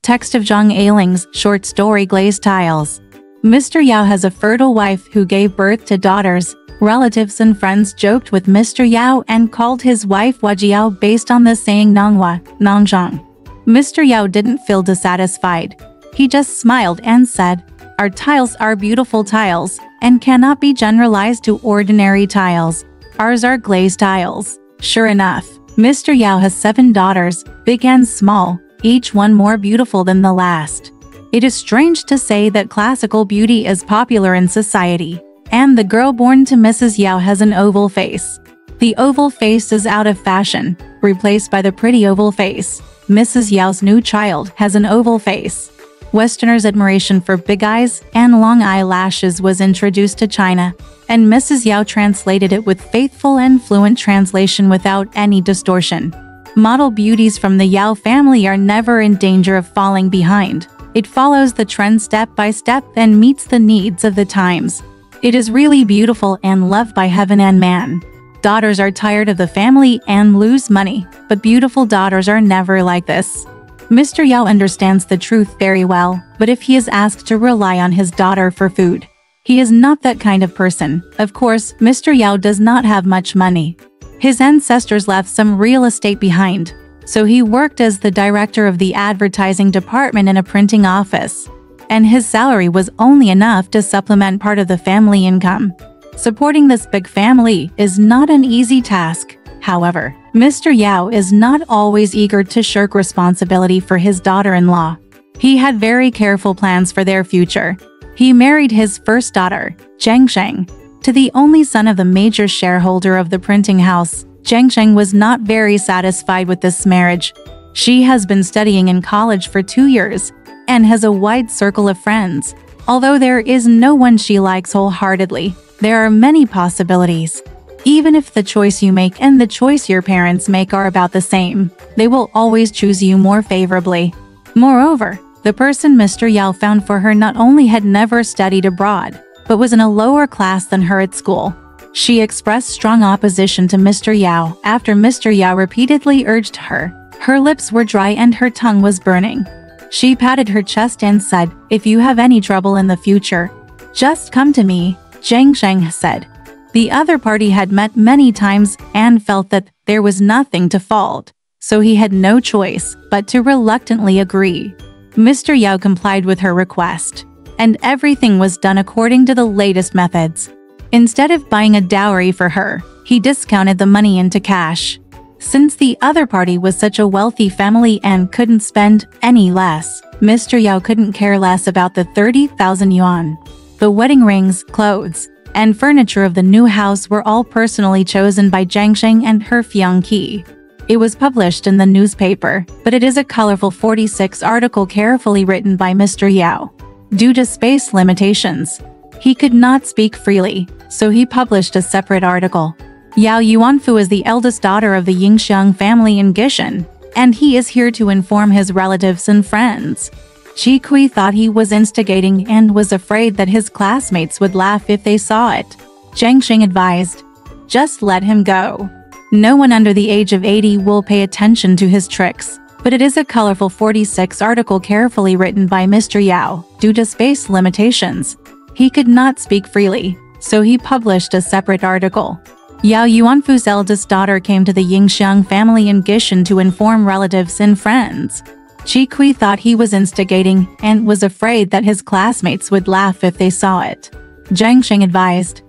Text of Zhang Ailing's short story Glazed Tiles. Mr. Yao has a fertile wife who gave birth to daughters. Relatives and friends joked with Mr. Yao and called his wife Wajiao based on the saying Nonghua, Nongzhang. Mr. Yao didn't feel dissatisfied. He just smiled and said, "Our tiles are beautiful tiles and cannot be generalized to ordinary tiles. Ours are glazed tiles." Sure enough, Mr. Yao has 7 daughters, big and small, each one more beautiful than the last. It is strange to say that classical beauty is popular in society, and the girl born to Mrs. Yao has an oval face. The oval face is out of fashion, replaced by the pretty oval face. Mrs. Yao's new child has an oval face. Westerners' admiration for big eyes and long eyelashes was introduced to China, and Mrs. Yao translated it with faithful and fluent translation without any distortion. Model beauties from the Yao family are never in danger of falling behind. It follows the trend step by step and meets the needs of the times. It is really beautiful and loved by heaven and man. Daughters are tired of the family and lose money, but beautiful daughters are never like this. Mr. Yao understands the truth very well, but if he is asked to rely on his daughter for food, he is not that kind of person. Of course, Mr. Yao does not have much money. His ancestors left some real estate behind, so he worked as the director of the advertising department in a printing office, and his salary was only enough to supplement part of the family income. Supporting this big family is not an easy task. However, Mr. Yao is not always eager to shirk responsibility for his daughter-in-law. He had very careful plans for their future. He married his first daughter, Zhang Sheng, to the only son of the major shareholder of the printing house. Zhang Sheng was not very satisfied with this marriage. She has been studying in college for 2 years and has a wide circle of friends. Although there is no one she likes wholeheartedly, there are many possibilities. Even if the choice you make and the choice your parents make are about the same, they will always choose you more favorably. Moreover, the person Mr. Yao found for her not only had never studied abroad, but was in a lower class than her at school. She expressed strong opposition to Mr. Yao after Mr. Yao repeatedly urged her. Her lips were dry and her tongue was burning. She patted her chest and said, "If you have any trouble in the future, just come to me," Zhang Sheng said. The other party had met many times and felt that there was nothing to fault, so he had no choice but to reluctantly agree. Mr. Yao complied with her request, and everything was done according to the latest methods. Instead of buying a dowry for her, he discounted the money into cash. Since the other party was such a wealthy family and couldn't spend any less, Mr. Yao couldn't care less about the 30,000 yuan. The wedding rings, clothes, and furniture of the new house were all personally chosen by Zhang Sheng and her fiancé. It was published in the newspaper, but it is a colorful 46 article carefully written by Mr. Yao. Due to space limitations, he could not speak freely, so he published a separate article. Yao Yuanfu is the eldest daughter of the Yingxiang family in Gishan, and he is here to inform his relatives and friends. Qi Kui thought he was instigating and was afraid that his classmates would laugh if they saw it. Zhang Sheng advised, "Just let him go. No one under the age of 80 will pay attention to his tricks." But it is a colorful 46 article carefully written by Mr. Yao. Due to space limitations, he could not speak freely, so he published a separate article. Yao Yuanfu's eldest daughter came to the Yingxiang family in Gishan to inform relatives and friends. Qi Kui thought he was instigating and was afraid that his classmates would laugh if they saw it. Zhang Sheng advised,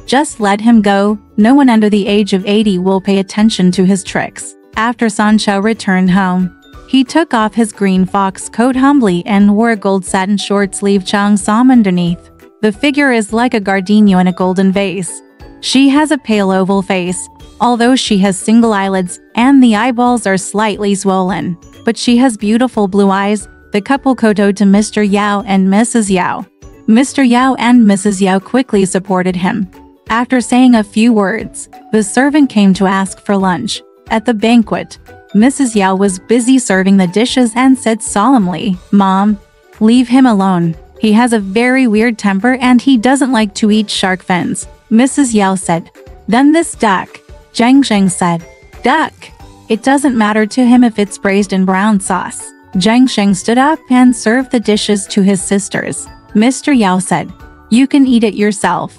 "Just let him go. No one under the age of 80 will pay attention to his tricks." After San Chao returned home, he took off his green fox coat humbly and wore a gold satin short-sleeve cheongsam underneath. The figure is like a gardenia in a golden vase. She has a pale oval face, although she has single eyelids and the eyeballs are slightly swollen. But she has beautiful blue eyes. The couple kowtowed to Mr. Yao and Mrs. Yao. Mr. Yao and Mrs. Yao quickly supported him. After saying a few words, the servant came to ask for lunch. At the banquet, Mrs. Yao was busy serving the dishes and said solemnly, "Mom, leave him alone. He has a very weird temper and he doesn't like to eat shark fins." Mrs. Yao said, "Then this duck." Zhang Sheng said, "Duck. It doesn't matter to him if it's braised in brown sauce. Zhang Sheng stood up and served the dishes to his sisters. Mr. Yao said, "You can eat it yourself.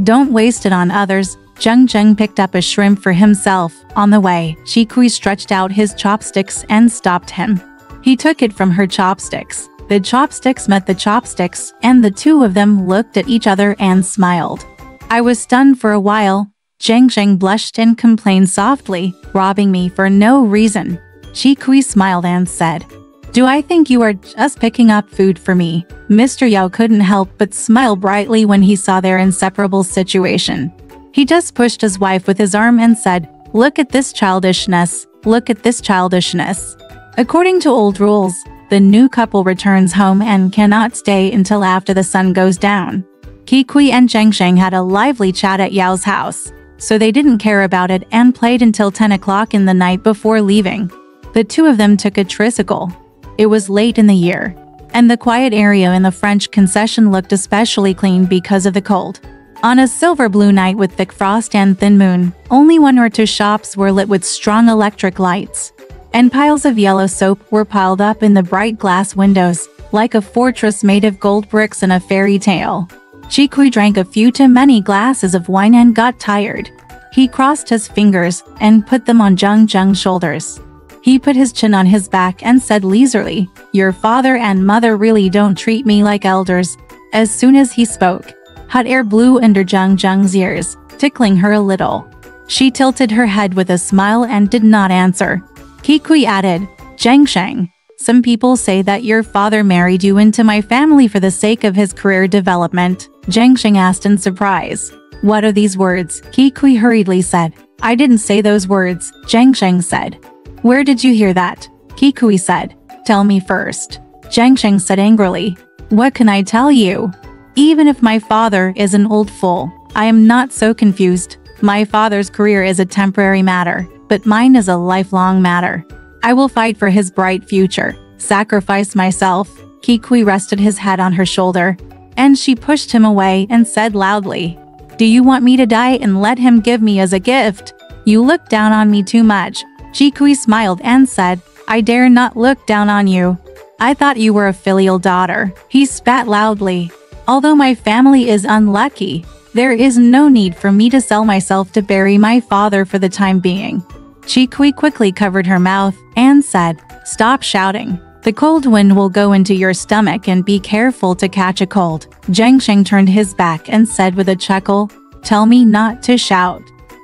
Don't waste it on others." Zhang Zheng picked up a shrimp for himself. On the way, Qi Kui stretched out his chopsticks and stopped him. He took it from her chopsticks. The chopsticks met the chopsticks, and the two of them looked at each other and smiled. I was stunned for a while. Zhang Zheng blushed and complained softly, "Robbing me for no reason." Qi Kui smiled and said, "Do I think you are just picking up food for me?" Mr. Yao couldn't help but smile brightly when he saw their inseparable situation. He just pushed his wife with his arm and said, "Look at this childishness, look at this childishness." According to old rules, the new couple returns home and cannot stay until after the sun goes down. Qi Kui and Zhang Sheng had a lively chat at Yao's house, so they didn't care about it and played until 10 o'clock in the night before leaving. The two of them took a tricycle. It was late in the year, and the quiet area in the French concession looked especially clean because of the cold. On a silver blue night with thick frost and thin moon, only one or two shops were lit with strong electric lights, and piles of yellow soap were piled up in the bright glass windows, like a fortress made of gold bricks in a fairy tale. Qi Kui drank a few too many glasses of wine and got tired. He crossed his fingers and put them on Zhang Zheng's shoulders. He put his chin on his back and said leisurely, "Your father and mother really don't treat me like elders." As soon as he spoke, hot air blew under Zhang Zheng's ears, tickling her a little. She tilted her head with a smile and did not answer. Qi Kui added, "Zhang Sheng, some people say that your father married you into my family for the sake of his career development." Zhang Sheng asked in surprise. "What are these words?" Qi Kui hurriedly said. "I didn't say those words," Zhang Sheng said. "Where did you hear that?" Qi Kui said. "Tell me first." Zhang Sheng said angrily. "What can I tell you? Even if my father is an old fool, I am not so confused. My father's career is a temporary matter, but mine is a lifelong matter. I will fight for his bright future, sacrifice myself." Qi Kui rested his head on her shoulder, and she pushed him away and said loudly, "Do you want me to die and let him give me as a gift? You look down on me too much." Qi Kui smiled and said, "I dare not look down on you. I thought you were a filial daughter." He spat loudly. "Although my family is unlucky, there is no need for me to sell myself to bury my father for the time being." Qi Kui quickly covered her mouth and said, "Stop shouting. The cold wind will go into your stomach and be careful to catch a cold." Zhang Sheng turned his back and said with a chuckle, "Tell me not to shout."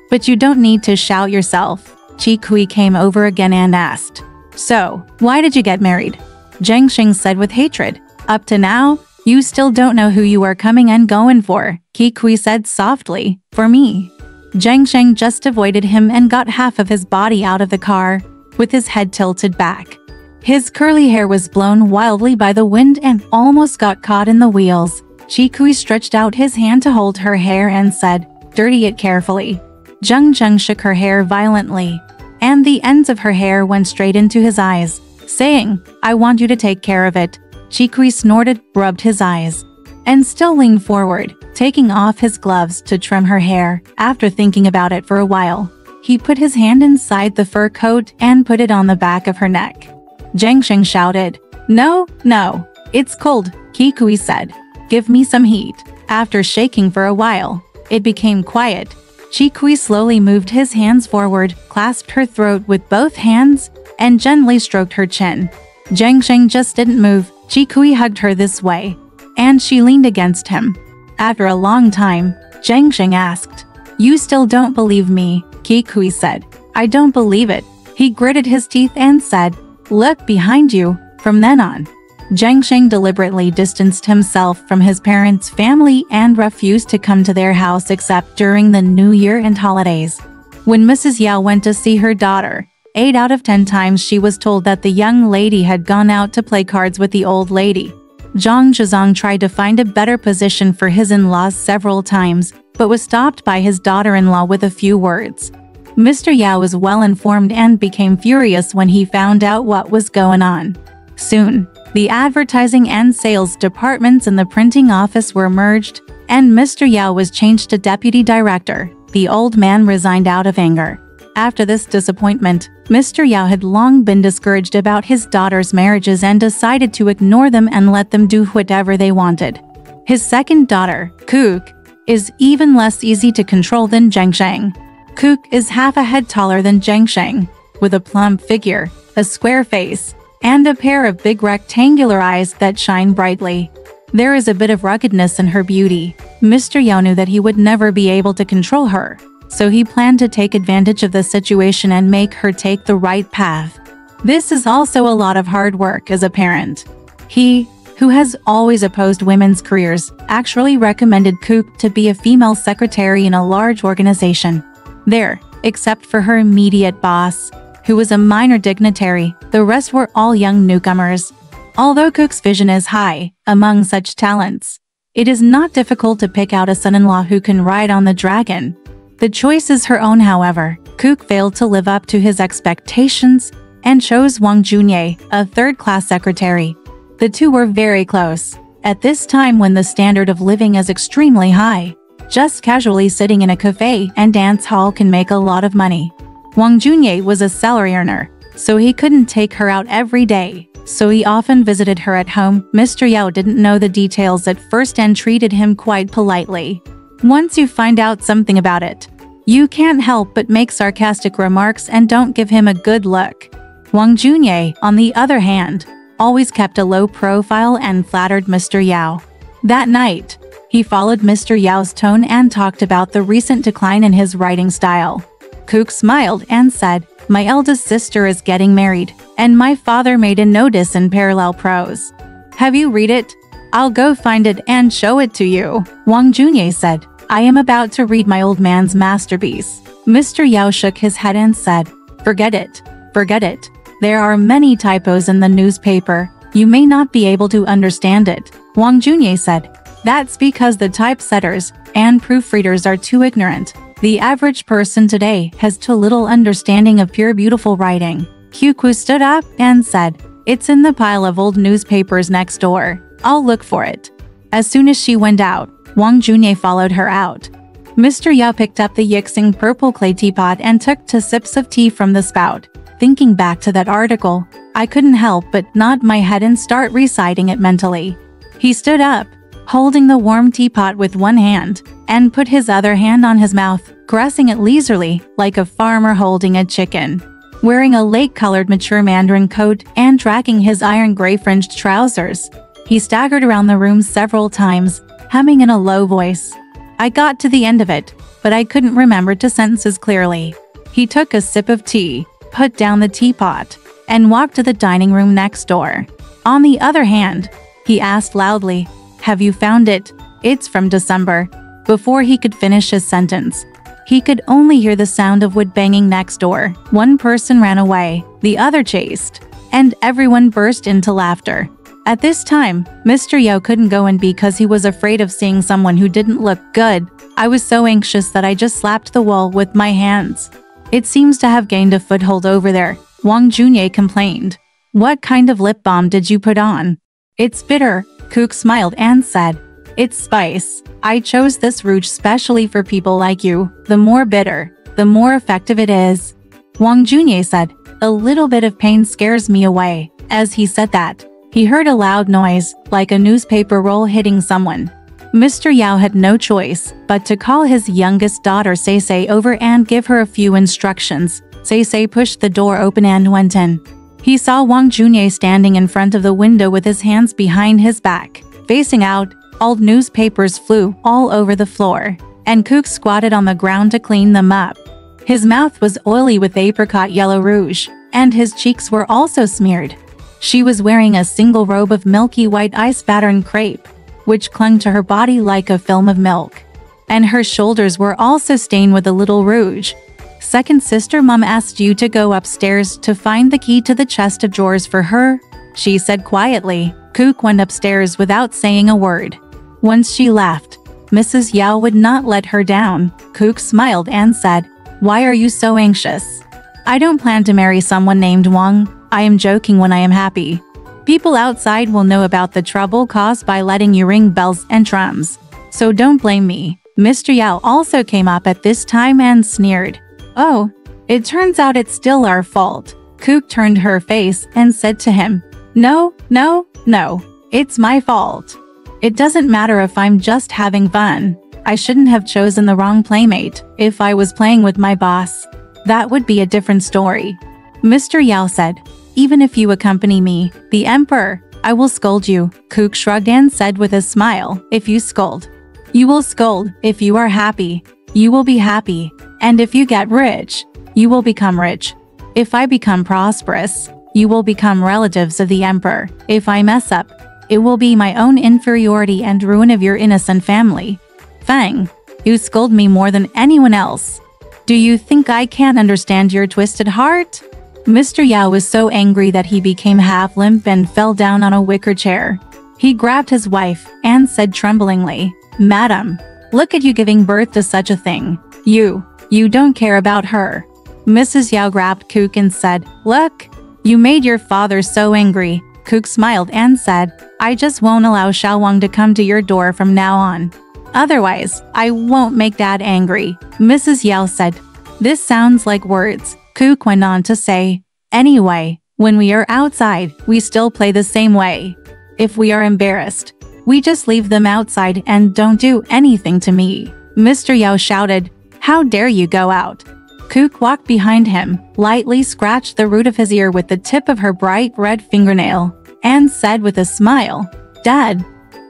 "But you don't need to shout yourself." Qi Kui came over again and asked, "So, why did you get married?" Zhang Sheng said with hatred, "Up to now, you still don't know who you are coming and going for." Qi Kui said softly, "For me." Zhang Sheng just avoided him and got half of his body out of the car, with his head tilted back. His curly hair was blown wildly by the wind and almost got caught in the wheels. Qi Kui stretched out his hand to hold her hair and said, "Dirty it carefully." Zhang Zheng shook her hair violently, and the ends of her hair went straight into his eyes, saying, "I want you to take care of it." Qi Kui snorted, rubbed his eyes, and still leaned forward, taking off his gloves to trim her hair. After thinking about it for a while, he put his hand inside the fur coat and put it on the back of her neck. Zhang Sheng shouted, "No, no, it's cold," Qi Kui said. "Give me some heat." After shaking for a while, it became quiet. Qi Kui slowly moved his hands forward, clasped her throat with both hands, and gently stroked her chin. Zhang Sheng just didn't move. Qi Kui hugged her this way, and she leaned against him. After a long time, Zhang Sheng asked, "You still don't believe me?" Qi Kui said, "I don't believe it." He gritted his teeth and said, "Look behind you." From then on, Zhang Sheng deliberately distanced himself from his parents' family and refused to come to their house except during the New Year and holidays. When Mrs. Yao went to see her daughter, 8 out of 10 times she was told that the young lady had gone out to play cards with the old lady. Zhang Zhizong tried to find a better position for his in-laws several times, but was stopped by his daughter-in-law with a few words. Mr. Yao was well informed and became furious when he found out what was going on. Soon, the advertising and sales departments in the printing office were merged, and Mr. Yao was changed to deputy director. The old man resigned out of anger. After this disappointment, Mr. Yao had long been discouraged about his daughter's marriages and decided to ignore them and let them do whatever they wanted. His second daughter, Kook, is even less easy to control than Zheng Sheng. Kook is half a head taller than Zheng Sheng, with a plump figure, a square face, and a pair of big rectangular eyes that shine brightly. There is a bit of ruggedness in her beauty. Mr. Yao knew that he would never be able to control her, so he planned to take advantage of the situation and make her take the right path. This is also a lot of hard work as a parent. He, who has always opposed women's careers, actually recommended Kook to be a female secretary in a large organization. There, except for her immediate boss, who was a minor dignitary, the rest were all young newcomers. Although Kook's vision is high among such talents, it is not difficult to pick out a son-in-law who can ride on the dragon. The choice is her own, however. Kook failed to live up to his expectations and chose Wang Junye, a third-class secretary. The two were very close. At this time when the standard of living is extremely high, just casually sitting in a cafe and dance hall can make a lot of money. Wang Junye was a salary earner, so he couldn't take her out every day, so he often visited her at home. Mr. Yao didn't know the details at first and treated him quite politely. Once you find out something about it, you can't help but make sarcastic remarks and don't give him a good look. Wang Junye, on the other hand, always kept a low profile and flattered Mr. Yao. That night, he followed Mr. Yao's tone and talked about the recent decline in his writing style. Kook smiled and said, "My eldest sister is getting married, and my father made a notice in parallel prose. Have you read it? I'll go find it and show it to you." Wang Junye said, "I am about to read my old man's masterpiece." Mr. Yao shook his head and said, "Forget it. Forget it. There are many typos in the newspaper. You may not be able to understand it." Wang Junye said, "That's because the typesetters and proofreaders are too ignorant. The average person today has too little understanding of pure beautiful writing." Kook stood up and said, "It's in the pile of old newspapers next door. I'll look for it." As soon as she went out, Wang Junye followed her out. Mr. Yao picked up the Yixing purple clay teapot and took 2 sips of tea from the spout. Thinking back to that article, I couldn't help but nod my head and start reciting it mentally. He stood up, holding the warm teapot with one hand, and put his other hand on his mouth, caressing it leisurely, like a farmer holding a chicken. Wearing a lake-colored mature mandarin coat and dragging his iron gray fringed trousers, he staggered around the room several times, humming in a low voice. I got to the end of it, but I couldn't remember 2 sentences clearly. He took a sip of tea, put down the teapot, and walked to the dining room next door. On the other hand, he asked loudly, "Have you found it? It's from December." Before he could finish his sentence, he could only hear the sound of wood banging next door. One person ran away, the other chased, and everyone burst into laughter. At this time, Mr. Yao couldn't go in because he was afraid of seeing someone who didn't look good. "I was so anxious that I just slapped the wall with my hands. It seems to have gained a foothold over there," Wang Junye complained. "What kind of lip balm did you put on?" "It's bitter," Kook smiled and said. "It's spice. I chose this rouge specially for people like you. The more bitter, the more effective it is." Wang Junye said, "A little bit of pain scares me away." As he said that, he heard a loud noise, like a newspaper roll hitting someone. Mr. Yao had no choice but to call his youngest daughter Sei over and give her a few instructions. Sei pushed the door open and went in. He saw Wang Junye standing in front of the window with his hands behind his back, facing out. Old newspapers flew all over the floor, and Kook squatted on the ground to clean them up. His mouth was oily with apricot yellow rouge, and his cheeks were also smeared. She was wearing a single robe of milky white ice-patterned crepe, which clung to her body like a film of milk. And her shoulders were also stained with a little rouge. "Second sister, Mom asked you to go upstairs to find the key to the chest of drawers for her," she said quietly. Kook went upstairs without saying a word. Once she left, Mrs. Yao would not let her down. Kook smiled and said, "Why are you so anxious? I don't plan to marry someone named Wang. I am joking when I am happy. People outside will know about the trouble caused by letting you ring bells and drums. So don't blame me." Mr. Yao also came up at this time and sneered, "Oh, It turns out it's still our fault. Kook turned her face and said to him, No, no, no. It's my fault. It doesn't matter if I'm just having fun. I shouldn't have chosen the wrong playmate. If I was playing with my boss, that would be a different story. Mr. Yao said, Even if you accompany me, the emperor, I will scold you. Kook shrugged and said with a smile, If you scold, you will scold. If you are happy, you will be happy. And if you get rich, you will become rich. If I become prosperous, you will become relatives of the emperor. If I mess up, it will be my own inferiority and ruin of your innocent family. Fang, you scold me more than anyone else. Do you think I can't understand your twisted heart? Mr. Yao was so angry that he became half limp and fell down on a wicker chair. He grabbed his wife and said tremblingly, Madam, look at you giving birth to such a thing. You don't care about her. Mrs. Yao grabbed Kook and said, Look, you made your father so angry. Kook smiled and said, I just won't allow Xiao Wang to come to your door from now on. Otherwise, I won't make Dad angry. Mrs. Yao said, This sounds like words. Kook went on to say, Anyway, when we are outside, we still play the same way. If we are embarrassed, we just leave them outside and don't do anything to me. Mr. Yao shouted, How dare you go out? Kook walked behind him, lightly scratched the root of his ear with the tip of her bright red fingernail, and said with a smile, Dad,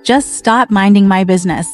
just stop minding my business.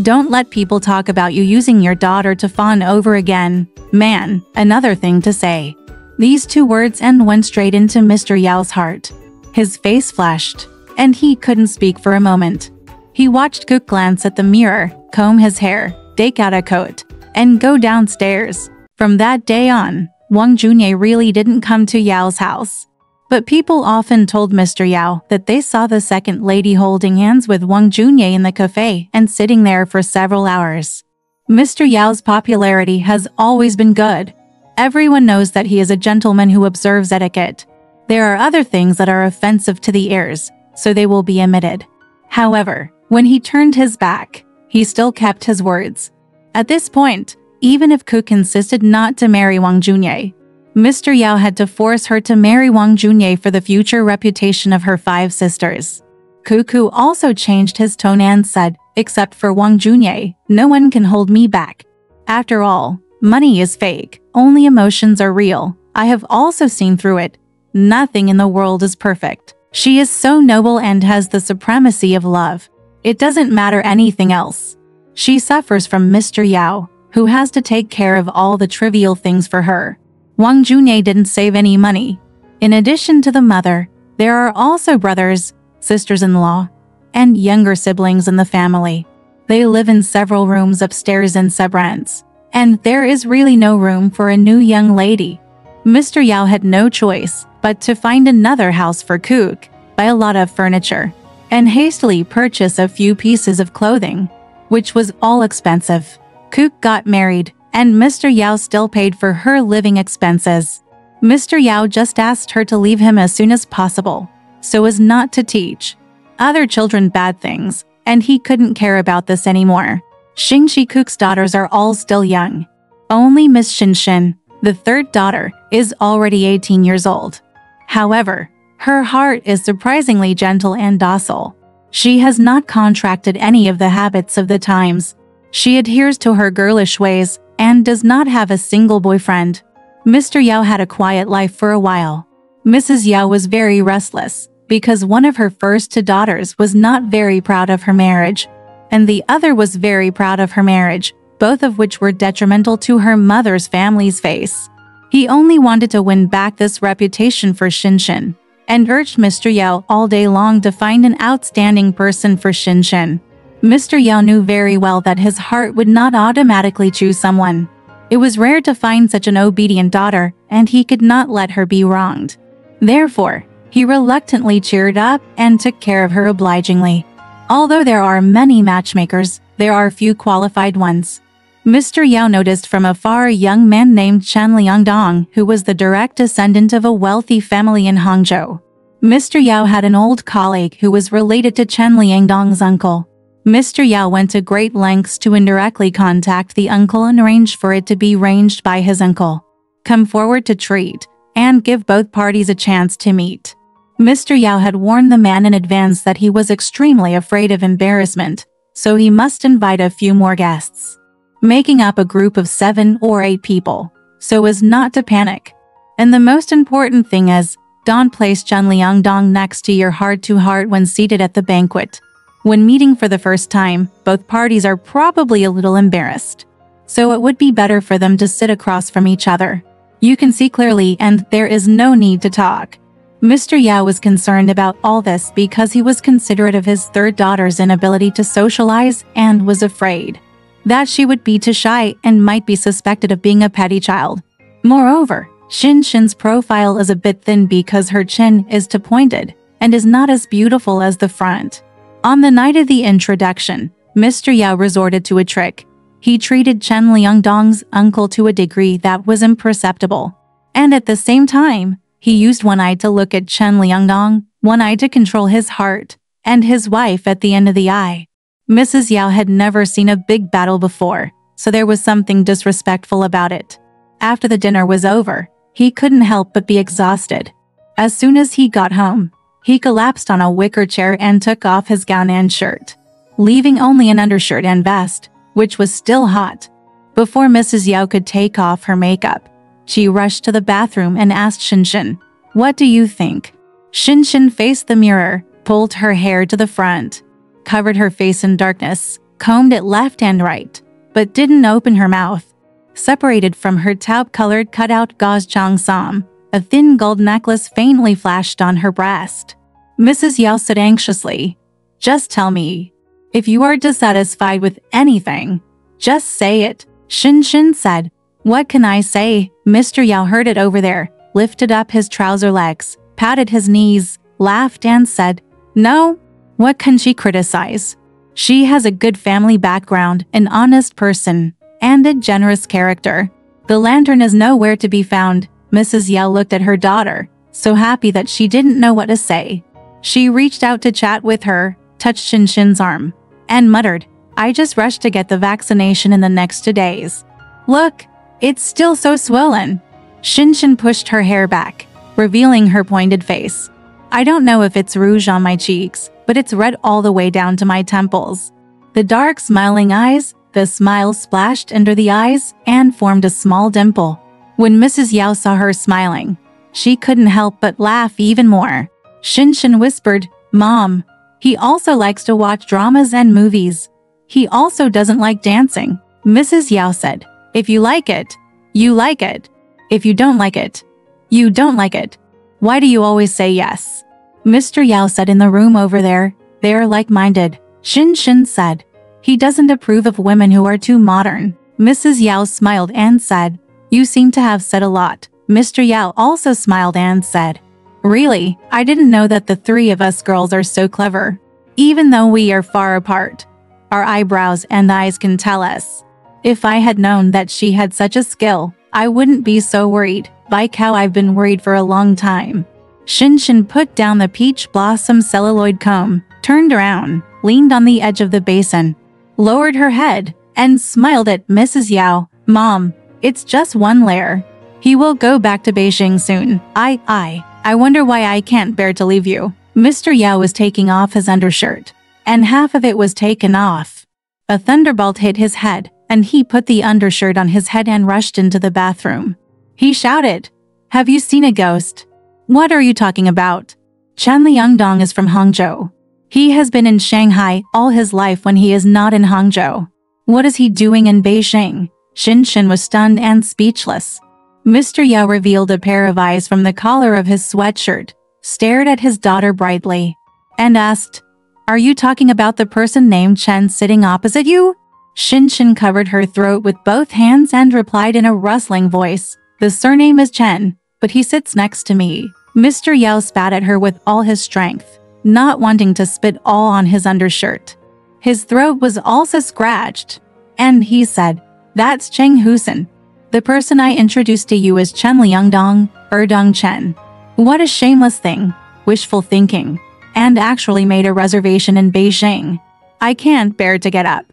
Don't let people talk about you using your daughter to fawn over again. Man, another thing to say. These two words and went straight into Mr. Yao's heart. His face flashed, and he couldn't speak for a moment. He watched Kook glance at the mirror, comb his hair, take out a coat, and go downstairs. From that day on, Wang Junye really didn't come to Yao's house. But people often told Mr. Yao that they saw the second lady holding hands with Wang Junye in the cafe and sitting there for several hours. Mr. Yao's popularity has always been good. Everyone knows that he is a gentleman who observes etiquette. There are other things that are offensive to the ears, so they will be omitted. However, when he turned his back, he still kept his words. At this point, even if Kook insisted not to marry Wang Junye, Mr. Yao had to force her to marry Wang Junye for the future reputation of her 5 sisters. Kook also changed his tone and said, Except for Wang Junye, no one can hold me back. After all, money is fake, only emotions are real. I have also seen through it. Nothing in the world is perfect. She is so noble and has the supremacy of love. It doesn't matter anything else. She suffers from Mr. Yao, who has to take care of all the trivial things for her. Wang Junye didn't save any money. In addition to the mother, there are also brothers, sisters-in-law, and younger siblings in the family. They live in several rooms upstairs in Sebrance, and there is really no room for a new young lady. Mr. Yao had no choice but to find another house for Kook, buy a lot of furniture, and hastily purchase a few pieces of clothing, which was all expensive. Kook got married, and Mr. Yao still paid for her living expenses. Mr. Yao just asked her to leave him as soon as possible, so as not to teach other children bad things, and he couldn't care about this anymore. Xingxi Kook's daughters are all still young. Only Miss Xinshin, the third daughter, is already 18 years old. However, her heart is surprisingly gentle and docile. She has not contracted any of the habits of the times. She adheres to her girlish ways and does not have a single boyfriend. Mr. Yao had a quiet life for a while. Mrs. Yao was very restless because one of her first 2 daughters was not very proud of her marriage, and the other was very proud of her marriage, both of which were detrimental to her mother's family's face. He only wanted to win back this reputation for Xinshin, and urged Mr. Yao all day long to find an outstanding person for Xinshin. Mr. Yao knew very well that his heart would not automatically choose someone. It was rare to find such an obedient daughter, and he could not let her be wronged. Therefore, he reluctantly cheered up and took care of her obligingly. Although there are many matchmakers, there are few qualified ones. Mr. Yao noticed from afar a young man named Chen Liangdong, who was the direct descendant of a wealthy family in Hangzhou. Mr. Yao had an old colleague who was related to Chen Liangdong's uncle. Mr. Yao went to great lengths to indirectly contact the uncle and arrange for it to be arranged by his uncle. come forward to treat, and give both parties a chance to meet. Mr. Yao had warned the man in advance that he was extremely afraid of embarrassment, so he must invite a few more guests, making up a group of 7 or 8 people, so as not to panic. And the most important thing is, don't place Chen Liangdong next to your heart-to-heart when seated at the banquet. When meeting for the first time, both parties are probably a little embarrassed, so it would be better for them to sit across from each other. You can see clearly and there is no need to talk. Mr. Yao was concerned about all this because he was considerate of his third daughter's inability to socialize and was afraid that she would be too shy and might be suspected of being a petty child. Moreover, Shinshin's profile is a bit thin because her chin is too pointed and is not as beautiful as the front. On the night of the introduction, Mr. Yao resorted to a trick. He treated Chen Liangdong's uncle to a degree that was imperceptible, and at the same time, he used one eye to look at Chen Liangdong, one eye to control his heart, and his wife at the end of the eye. Mrs. Yao had never seen a big battle before, so there was something disrespectful about it. After the dinner was over, he couldn't help but be exhausted. As soon as he got home, he collapsed on a wicker chair and took off his gown and shirt, leaving only an undershirt and vest, which was still hot. Before Mrs. Yao could take off her makeup, she rushed to the bathroom and asked Shinshin, "What do you think?" Shinshin faced the mirror, pulled her hair to the front, covered her face in darkness, combed it left and right, but didn't open her mouth. Separated from her taupe-colored cutout gauze cheongsam, a thin gold necklace faintly flashed on her breast. Mrs. Yao said anxiously, "Just tell me. If you are dissatisfied with anything, just say it." Shinshin said, "What can I say?" Mr. Yao heard it over there, lifted up his trouser legs, patted his knees, laughed and said, "No, what can she criticize? She has a good family background, an honest person, and a generous character. The lantern is nowhere to be found." Mrs. Yao looked at her daughter, so happy that she didn't know what to say. She reached out to chat with her, touched Shinshin's arm, and muttered, "I just rushed to get the vaccination in the next 2 days. Look, it's still so swollen." Shinshin pushed her hair back, revealing her pointed face. "I don't know if it's rouge on my cheeks, but it's red all the way down to my temples." The dark smiling eyes, the smile splashed under the eyes and formed a small dimple. When Mrs. Yao saw her smiling, she couldn't help but laugh even more. Shinshin whispered, "Mom, he also likes to watch dramas and movies. He also doesn't like dancing." Mrs. Yao said, "If you like it, you like it. If you don't like it, you don't like it. Why do you always say yes?" Mr. Yao said, "In the room over there, they're like-minded." Shinshin said, "He doesn't approve of women who are too modern." Mrs. Yao smiled and said, "You seem to have said a lot." Mr. Yao also smiled and said, "Really, I didn't know that the 3 of us girls are so clever. Even though we are far apart, our eyebrows and eyes can tell us. If I had known that she had such a skill, I wouldn't be so worried, like how I've been worried for a long time." Shinshin put down the peach blossom celluloid comb, turned around, leaned on the edge of the basin, lowered her head, and smiled at Mrs. Yao. "Mom, it's just 1 layer. He will go back to Beijing soon. I wonder why I can't bear to leave you." Mr. Yao was taking off his undershirt, and half of it was taken off. A thunderbolt hit his head, and he put the undershirt on his head and rushed into the bathroom. He shouted, "Have you seen a ghost?" "What are you talking about?" "Chen Liangdong is from Hangzhou. He has been in Shanghai all his life when he is not in Hangzhou. What is he doing in Beijing?" Shinshin was stunned and speechless. Mr. Yao revealed a pair of eyes from the collar of his sweatshirt, stared at his daughter brightly, and asked, "Are you talking about the person named Chen sitting opposite you?" Shinshin covered her throat with both hands and replied in a rustling voice, "The surname is Chen, but he sits next to me." Mr. Yao spat at her with all his strength, not wanting to spit all on his undershirt. His throat was also scratched, and he said, "That's Cheng Husen. The person I introduced to you is Chen Liangdong, Erdong Chen." What a shameless thing, wishful thinking, and actually made a reservation in Beijing. "I can't bear to get up.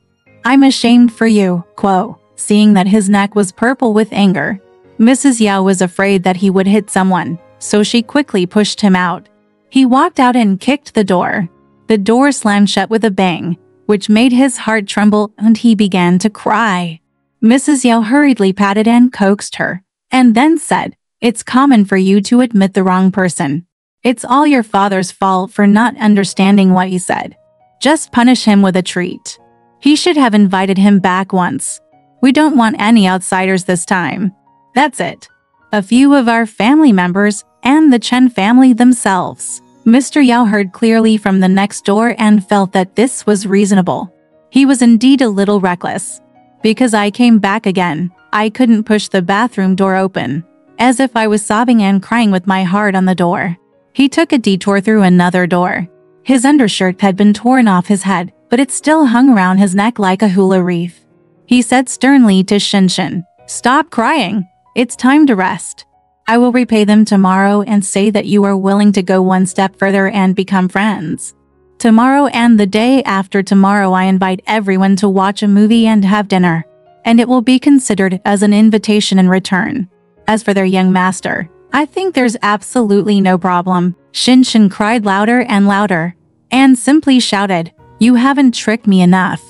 I'm ashamed for you, Quo," seeing that his neck was purple with anger. Mrs. Yao was afraid that he would hit someone, so she quickly pushed him out. He walked out and kicked the door. The door slammed shut with a bang, which made his heart tremble, and he began to cry. Mrs. Yao hurriedly patted and coaxed her, and then said, "It's common for you to admit the wrong person. It's all your father's fault for not understanding what he said. Just punish him with a treat. He should have invited him back once. We don't want any outsiders this time. That's it." A few of our family members and the Chen family themselves. Mr. Yao heard clearly from the next door and felt that this was reasonable. He was indeed a little reckless. "Because I came back again, I couldn't push the bathroom door open," as if I was sobbing and crying with my heart on the door. He took a detour through another door. His undershirt had been torn off his head, but it still hung around his neck like a hula wreath. He said sternly to Shinshin, "Stop crying. It's time to rest. I will repay them tomorrow and say that you are willing to go one step further and become friends. Tomorrow and the day after tomorrow I invite everyone to watch a movie and have dinner, and it will be considered as an invitation in return. As for their young master, I think there's absolutely no problem." Shinshin cried louder and louder, and simply shouted, "You haven't tricked me enough.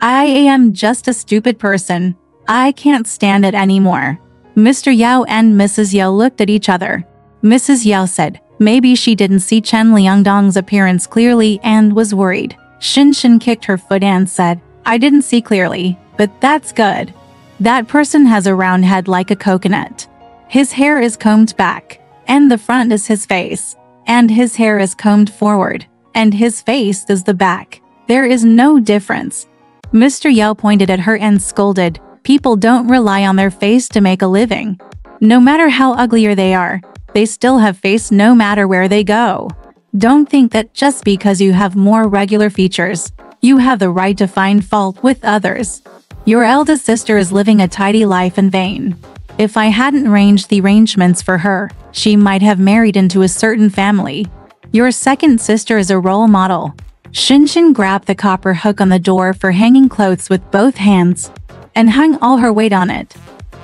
I am just a stupid person. I can't stand it anymore." Mr. Yao and Mrs. Yao looked at each other. Mrs. Yao said, maybe she didn't see Chen Liangdong's appearance clearly and was worried. Shinshin kicked her foot and said, "I didn't see clearly, but that's good. That person has a round head like a coconut. His hair is combed back, and the front is his face, and his hair is combed forward, and his face is the back. There is no difference." Mr. Yao pointed at her and scolded, "People don't rely on their face to make a living. No matter how uglier they are, they still have face no matter where they go. Don't think that just because you have more regular features, you have the right to find fault with others. Your eldest sister is living a tidy life in vain. If I hadn't arranged the arrangements for her, she might have married into a certain family. Your second sister is a role model." Shinshin grabbed the copper hook on the door for hanging clothes with both hands and hung all her weight on it,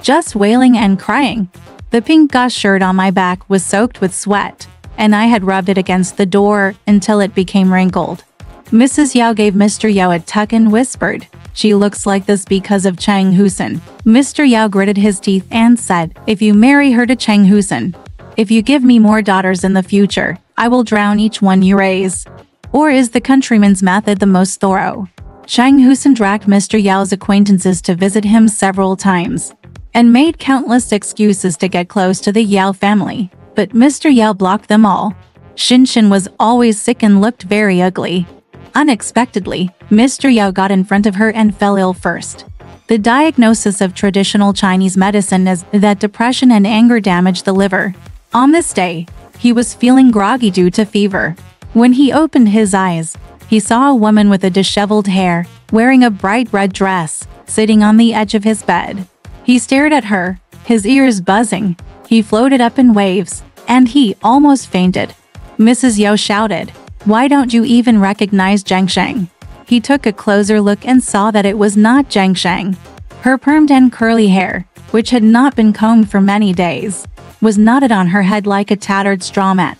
just wailing and crying. "The pink gauze shirt on my back was soaked with sweat, and I had rubbed it against the door until it became wrinkled." Mrs. Yao gave Mr. Yao a tuck and whispered, "She looks like this because of Chang Husen." Mr. Yao gritted his teeth and said, "If you marry her to Chang Husen, if you give me more daughters in the future, I will drown each one you raise." Or is the countryman's method the most thorough? Chang Husen dragged Mr. Yao's acquaintances to visit him several times, and made countless excuses to get close to the Yao family, but Mr. Yao blocked them all. Shinshin was always sick and looked very ugly. Unexpectedly, Mr. Yao got in front of her and fell ill first. The diagnosis of traditional Chinese medicine is that depression and anger damage the liver. On this day, he was feeling groggy due to fever. When he opened his eyes, he saw a woman with a disheveled hair, wearing a bright red dress, sitting on the edge of his bed. He stared at her, his ears buzzing. He floated up in waves, and he almost fainted. Mrs. Yao shouted, "Why don't you even recognize Zhang Sheng?" He took a closer look and saw that it was not Zhang Sheng. Her permed and curly hair, which had not been combed for many days, was knotted on her head like a tattered straw mat.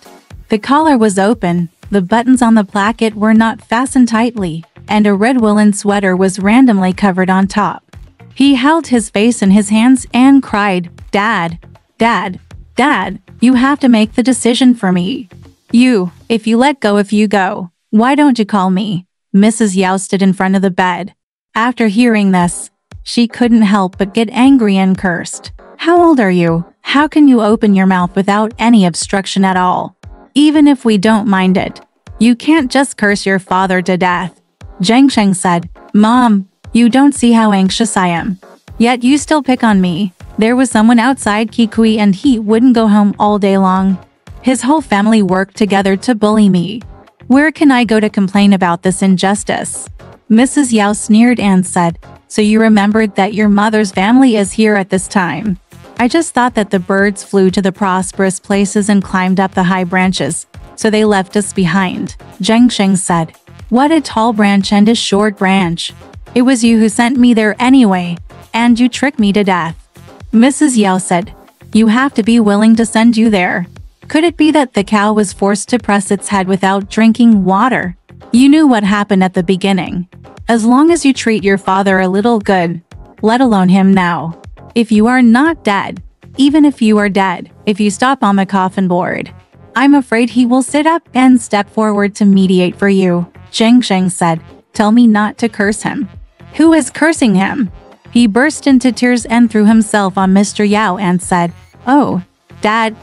The collar was open, the buttons on the placket were not fastened tightly, and a red woolen sweater was randomly covered on top. He held his face in his hands and cried, "Dad, Dad, Dad, you have to make the decision for me. If you let go if you go, why don't you call me?" Mrs. Yao stood in front of the bed. After hearing this, she couldn't help but get angry and cursed. "How old are you? How can you open your mouth without any obstruction at all? Even if we don't mind it, you can't just curse your father to death." Zhang Sheng said, "Mom, you don't see how anxious I am. Yet you still pick on me. There was someone outside Kikui and he wouldn't go home all day long. His whole family worked together to bully me. Where can I go to complain about this injustice?" Mrs. Yao sneered and said, "So you remembered that your mother's family is here at this time? I just thought that the birds flew to the prosperous places and climbed up the high branches, so they left us behind." Zhang Sheng said, "What a tall branch and a short branch. It was you who sent me there anyway, and you tricked me to death." Mrs. Yao said, You have to be willing to send you there. Could it be that the cow was forced to press its head without drinking water? You knew what happened at the beginning. As long as you treat your father a little good, let alone him now. If you are not dead, even if you are dead, if you stop on the coffin board, I'm afraid he will sit up and step forward to mediate for you. Zheng Sheng said, tell me not to curse him. Who is cursing him? He burst into tears and threw himself on Mr. Yao and said, oh, Dad,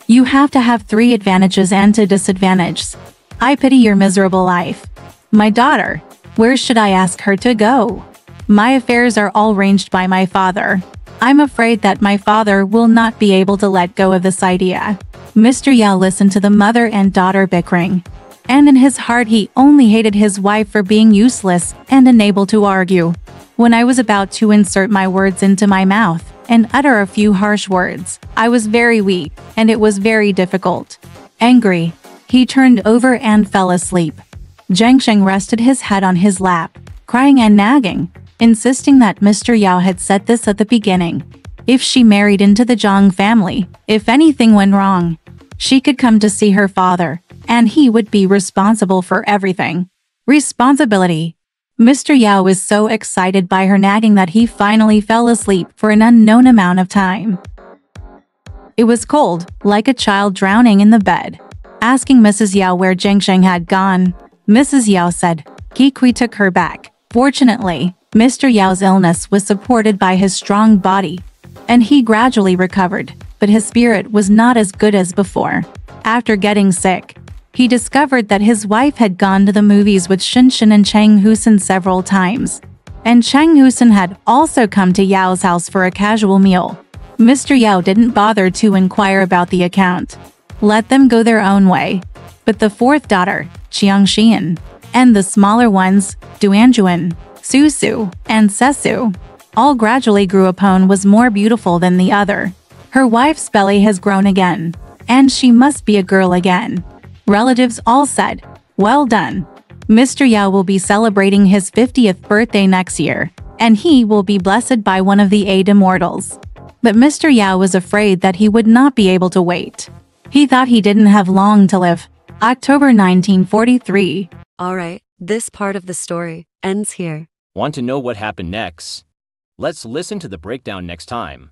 you have to have 3 advantages and 2 disadvantages. I pity your miserable life. My daughter, where should I ask her to go? My affairs are all arranged by my father. I'm afraid that my father will not be able to let go of this idea. Mr. Yao listened to the mother and daughter bickering, and in his heart he only hated his wife for being useless and unable to argue. When I was about to insert my words into my mouth and utter a few harsh words, I was very weak, and it was very difficult. Angry, he turned over and fell asleep. Zheng Sheng rested his head on his lap, crying and nagging, insisting that Mr. Yao had said this at the beginning. If she married into the Zhang family, if anything went wrong, she could come to see her father, and he would be responsible for everything. Responsibility. Mr. Yao was so excited by her nagging that he finally fell asleep for an unknown amount of time. It was cold, like a child drowning in the bed. Asking Mrs. Yao where Zheng Sheng had gone, Mrs. Yao said, Kikui took her back. Fortunately, Mr. Yao's illness was supported by his strong body, and he gradually recovered, but his spirit was not as good as before. After getting sick, he discovered that his wife had gone to the movies with Shinshin and Chang Husen several times, and Chang Husen had also come to Yao's house for a casual meal. Mr. Yao didn't bother to inquire about the account. Let them go their own way. But the 4th daughter, Chiang Xian, and the smaller ones, Duanjuan, Susu, and Sesu, all gradually grew up. One was more beautiful than the other. Her wife's belly has grown again, and she must be a girl again. Relatives all said, well done. Mr. Yao will be celebrating his 50th birthday next year, and he will be blessed by one of the 8 immortals. But Mr. Yao was afraid that he would not be able to wait. He thought he didn't have long to live. October 1943. Alright, this part of the story ends here. Want to know what happened next? Let's listen to the breakdown next time.